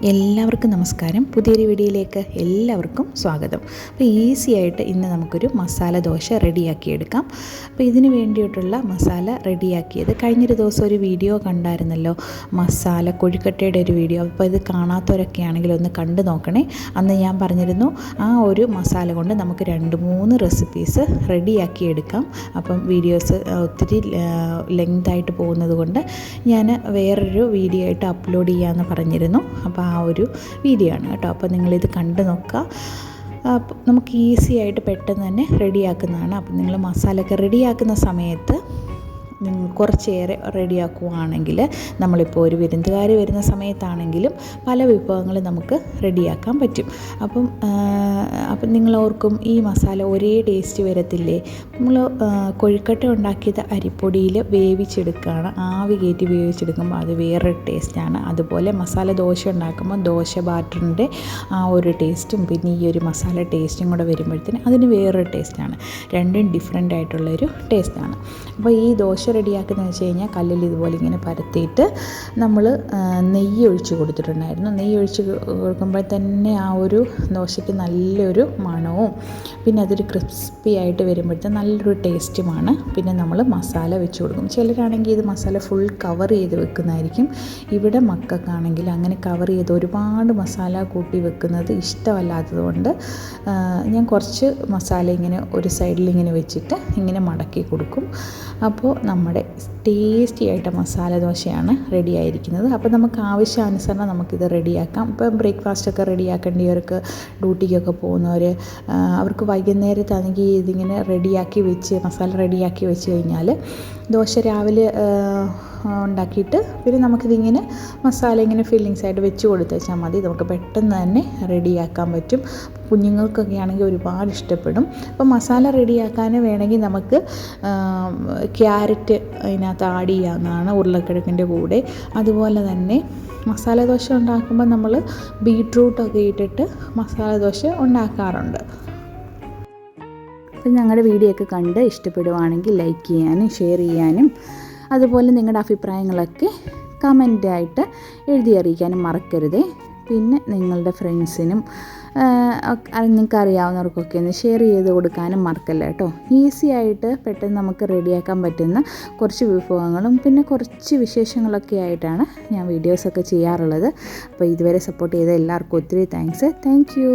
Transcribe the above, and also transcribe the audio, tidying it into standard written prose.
എല്ലാവർക്കും നമസ്കാരം. പുതിയൊരു വീഡിയോയിലേക്ക് എല്ലാവർക്കും സ്വാഗതം. അപ്പോൾ ഈസി ആയിട്ട് ഇന്ന് നമുക്കൊരു മസാല ദോശ റെഡിയാക്കിയെടുക്കാം. അപ്പോൾ ഇതിന് വേണ്ടിയിട്ടുള്ള മസാല റെഡിയാക്കിയത് കഴിഞ്ഞൊരു ദിവസം ഒരു വീഡിയോ കണ്ടായിരുന്നല്ലോ, മസാല കൊഴുക്കട്ടയുടെ ഒരു വീഡിയോ. അപ്പോൾ ഇത് കാണാത്തവരൊക്കെ ആണെങ്കിൽ ഒന്ന് കണ്ടു നോക്കണേ. അന്ന് ഞാൻ പറഞ്ഞിരുന്നു ആ ഒരു മസാല കൊണ്ട് നമുക്ക് 2-3 റെസിപ്പീസ് റെഡിയാക്കിയെടുക്കാം. അപ്പം വീഡിയോസ് ഒത്തിരി ലെങ്തായിട്ട് പോകുന്നത് കൊണ്ട് ഞാൻ വേറൊരു വീഡിയോ ആയിട്ട് അപ്ലോഡ് ചെയ്യാമെന്ന് പറഞ്ഞിരുന്നു. അപ്പോൾ ആ ഒരു വീഡിയോ ആണ് കേട്ടോ. അപ്പോൾ നിങ്ങളിത് കണ്ടു നോക്കുക. അപ്പോൾ നമുക്ക് ഈസി ആയിട്ട് പെട്ടെന്ന് തന്നെ റെഡിയാക്കുന്നതാണ്. അപ്പോൾ നിങ്ങൾ മസാലയൊക്കെ റെഡിയാക്കുന്ന സമയത്ത് കുറച്ചേറെ റെഡിയാക്കുകയാണെങ്കിൽ, നമ്മളിപ്പോൾ ഒരു വിരുന്നുകാർ വരുന്ന സമയത്താണെങ്കിലും പല വിഭവങ്ങൾ നമുക്ക് റെഡിയാക്കാൻ പറ്റും. അപ്പം നിങ്ങളോർക്കും ഈ മസാല ഒരേ ടേസ്റ്റ് വരത്തില്ലേ? നമ്മൾ കൊഴുക്കട്ട ഉണ്ടാക്കിയത് അരിപ്പൊടിയിൽ വേവിച്ചെടുക്കുകയാണ്. ആവി കയറ്റി വേവിച്ചെടുക്കുമ്പോൾ അത് വേറൊരു ടേസ്റ്റാണ്. അതുപോലെ മസാല ദോശ ഉണ്ടാക്കുമ്പോൾ ദോശ ബാറ്ററിൻ്റെ ആ ഒരു ടേസ്റ്റും പിന്നെ ഈ ഒരു മസാല ടേസ്റ്റും കൂടെ വരുമ്പോഴത്തേന് അതിന് വേറൊരു ടേസ്റ്റാണ്. രണ്ടും ഡിഫറെൻ്റ് ആയിട്ടുള്ളൊരു ടേസ്റ്റാണ്. അപ്പോൾ ഈ ദോശ റെഡിയാക്കുന്നതെന്ന് വെച്ച് കഴിഞ്ഞാൽ കല്ലിൽ ഇതുപോലെ ഇങ്ങനെ പരത്തിയിട്ട് നമ്മൾ നെയ്യ് ഒഴിച്ച് കൊടുത്തിട്ടുണ്ടായിരുന്നു. നെയ്യ് ഒഴിച്ച് കൊടുക്കുമ്പോൾ തന്നെ ആ ഒരു ദോശയ്ക്ക് നല്ലൊരു മണവും പിന്നെ അതൊരു ക്രിസ്പി ആയിട്ട് വരുമ്പോഴത്തെ നല്ലൊരു ടേസ്റ്റുമാണ്. പിന്നെ നമ്മൾ മസാല വെച്ച് കൊടുക്കും. ചിലരാണെങ്കിൽ ഇത് മസാല ഫുൾ കവർ ചെയ്ത് വെക്കുന്നതായിരിക്കും. ഇവിടെ മക്കൾക്കാണെങ്കിൽ അങ്ങനെ കവർ ചെയ്ത് ഒരുപാട് മസാല കൂട്ടി വെക്കുന്നത് ഇഷ്ടമല്ലാത്തതുകൊണ്ട് ഞാൻ കുറച്ച് മസാല ഇങ്ങനെ ഒരു സൈഡിൽ ഇങ്ങനെ വെച്ചിട്ട് ഇങ്ങനെ മടക്കി കൊടുക്കും. അപ്പോൾ നമ്മുടെ ടേസ്റ്റി ആയിട്ട് മസാല ദോശയാണ് റെഡി ആയിരിക്കുന്നത്. അപ്പോൾ നമുക്ക് ആവശ്യാനുസരണം നമുക്കിത് റെഡിയാക്കാം. ഇപ്പം ബ്രേക്ക്ഫാസ്റ്റൊക്കെ റെഡിയാക്കേണ്ടവർക്ക്, ഡ്യൂട്ടിക്കൊക്കെ പോകുന്നവർ, അവർക്ക് വൈകുന്നേരത്താണെങ്കിൽ ഇതിങ്ങനെ റെഡിയാക്കി വെച്ച് മസാല റെഡിയാക്കി വെച്ച് കഴിഞ്ഞാൽ ദോശ രാവിലെ ഉണ്ടാക്കിയിട്ട് പിന്നെ നമുക്കിതിങ്ങനെ മസാല ഇങ്ങനെ ഫില്ലിങ്സ് ആയിട്ട് വെച്ച് കൊടുത്ത് വെച്ചാൽ മതി. നമുക്ക് പെട്ടെന്ന് തന്നെ റെഡിയാക്കാൻ പറ്റും. കുഞ്ഞുങ്ങൾക്കൊക്കെ ആണെങ്കിൽ ഒരുപാട് ഇഷ്ടപ്പെടും. അപ്പോൾ മസാല റെഡിയാക്കാൻ വേണമെങ്കിൽ നമുക്ക് ക്യാരറ്റ് അതിനകത്ത് ആഡ് ചെയ്യാവുന്നതാണ്, ഉരുളക്കിഴങ്ങിൻ്റെ കൂടെ. അതുപോലെ തന്നെ മസാല ദോശ ഉണ്ടാക്കുമ്പോൾ നമ്മൾ ബീട്രൂട്ടൊക്കെ ഇട്ടിട്ട് മസാല ദോശ ഉണ്ടാക്കാറുണ്ട്. അപ്പോൾ ഞങ്ങളുടെ വീഡിയോ ഒക്കെ കണ്ട് ഇഷ്ടപ്പെടുവാണെങ്കിൽ ലൈക്ക് ചെയ്യാനും ഷെയർ ചെയ്യാനും അതുപോലെ നിങ്ങളുടെ അഭിപ്രായങ്ങളൊക്കെ കമൻ്റായിട്ട് എഴുതി അറിയിക്കാനും മറക്കരുതേ. പിന്നെ നിങ്ങളുടെ ഫ്രണ്ട്സിനും നിങ്ങൾക്ക് അറിയാവുന്നവർക്കൊക്കെ ഒന്ന് ഷെയർ ചെയ്ത് കൊടുക്കാനും മറക്കല്ല കേട്ടോ. ഈസി ആയിട്ട് പെട്ടെന്ന് നമുക്ക് റെഡിയാക്കാൻ പറ്റുന്ന കുറച്ച് വിഭവങ്ങളും പിന്നെ കുറച്ച് വിശേഷങ്ങളൊക്കെ ആയിട്ടാണ് ഞാൻ വീഡിയോസൊക്കെ ചെയ്യാറുള്ളത്. അപ്പോൾ ഇതുവരെ സപ്പോർട്ട് ചെയ്ത എല്ലാവർക്കും ഒത്തിരി താങ്ക്സ്. Thank you.